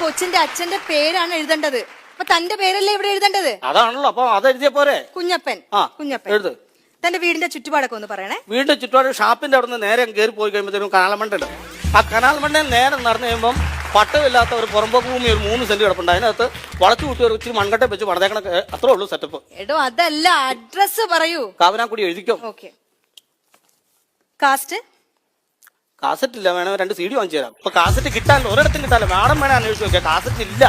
കൊച്ചിന്റെ അച്ഛന്റെ പേരാണ് എഴുതേണ്ടത്. അപ്പൊ തന്റെ പേരല്ലേ ഇവിടെ എഴുതേണ്ടത്? അതാണല്ലോ. അപ്പൊ അത് എഴുതിയ പോരെ? കുഞ്ഞപ്പൻ. കുഞ്ഞപ്പൻ എഴുത്. തന്റെ വീടിന്റെ ചുറ്റുപാടൊക്കെ ഒന്ന് പറയണേ. വീടിന്റെ ചുറ്റുപാട് ഷാപ്പിന്റെ അവിടെ നിന്ന് നേരെ കയറി പോയി കഴിയുമ്പോഴത്തേനും കനാൽമണ്ട ഉണ്ട്. ആ കനാൽമണ്ട നേരെ നടന്നു കഴിയുമ്പോൾ പട്ടമില്ലാത്ത ഒരു പുറമ്പോക്ക് ഭൂമി ഒരു 3 സെന്റ് കിടപ്പുണ്ട്. അതിനകത്ത് വളച്ചു കൂട്ടി ഒരു ഇച്ചിരി മൺകട്ട വെച്ച് പടതേക്കണ അത്രേ ഉള്ളൂ സെറ്റപ്പ്. എടോ അതല്ല, അഡ്രസ് പറയൂ. കാവനാക്കുടി എഴുതിക്കോ. ഓക്കെ. കാസ്റ്റ്? കാസറ്റ് ഇല്ല, വേണം 2 CD വാങ്ങിച്ചു തരാം. ഇപ്പൊ കാസറ്റ് കിട്ടാൻ ഒരിടത്തും കിട്ടാല്ല. മാഡം വേണം അന്വേഷിച്ചു നോക്കിയാ. കാസറ്റ് ഇല്ല,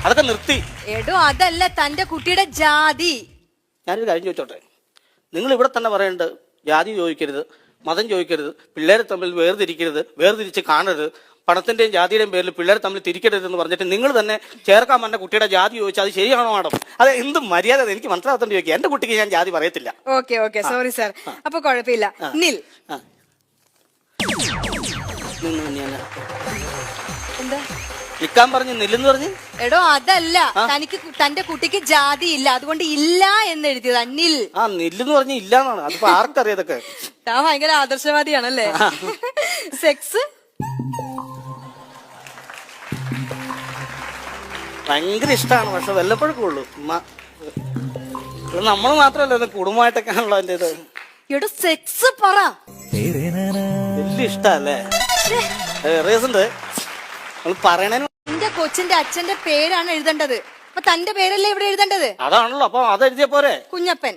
അതൊക്കെ നിർത്തി. എടോ അതല്ല, തന്റെ കുട്ടിയുടെ ജാതി. ഞാനൊരു കാര്യം ചോദിച്ചോട്ടെ, നിങ്ങൾ ഇവിടെ തന്നെ പറയേണ്ടത് ജാതി ചോദിക്കരുത്, മതം ചോദിക്കരുത്, പിള്ളേരെ തമ്മിൽ വേർതിരിച്ച് കാണരുത്, പണത്തിന്റെയും ജാതിയുടെയും പേരിൽ പിള്ളേരെ തമ്മിൽ തിരിക്കരുത് എന്ന് പറഞ്ഞിട്ട് നിങ്ങൾ തന്നെ ചേർക്കാൻ പറഞ്ഞ കുട്ടിയുടെ ജാതി ചോദിച്ചാൽ അത് ശരിയാണോ മാഡം? അത് എന്ത് മര്യാദ? എനിക്ക് മനസ്സിലാകത്തോണ്ട് ചോദിക്കുക. എന്റെ കുട്ടിക്ക് ഞാൻ ജാതി പറയത്തില്ല. Okay sorry sir. അപ്പൊ കുഴപ്പമില്ല. നിൽ. എന്താ നിൽക്കാൻ പറഞ്ഞു? നില്ലെന്ന് പറഞ്ഞു. എടോ അതല്ല, തനിക്ക് തന്റെ കുട്ടിക്ക് ജാതി ഇല്ല, അതുകൊണ്ട് ഇല്ല എന്ന് എഴുതിയതാ. നിൽ. നില്ലെന്ന് പറഞ്ഞു ഇല്ലാന്നാണ്. അതിപ്പോ ആർക്കറിയാതൊക്കെ. താൻ ഭയങ്കര ആദർശവാദിയാണല്ലേ. സെക്സ്? ഭയങ്കര ഇഷ്ടമാണ്, പക്ഷെ വല്ലപ്പോഴൊക്കെ ഉള്ളൂ. നമ്മൾ മാത്രമല്ല, കുടുംബമായിട്ടൊക്കെ ആണല്ലോ എന്റെ ഇത്. എടോ സെക്സ് പറ. വലിയ ഇഷ്ടല്ലേ? റീസണ്ട് പറയണ. എന്റെ കൊച്ചിന്റെ അച്ഛന്റെ പേരാണ് എഴുതേണ്ടത്. അപ്പൊ തന്റെ പേരല്ലേ ഇവിടെ എഴുതേണ്ടത്? അതാണല്ലോ. അപ്പൊ അത് എഴുതിയ പോരെ? കുഞ്ഞപ്പൻ.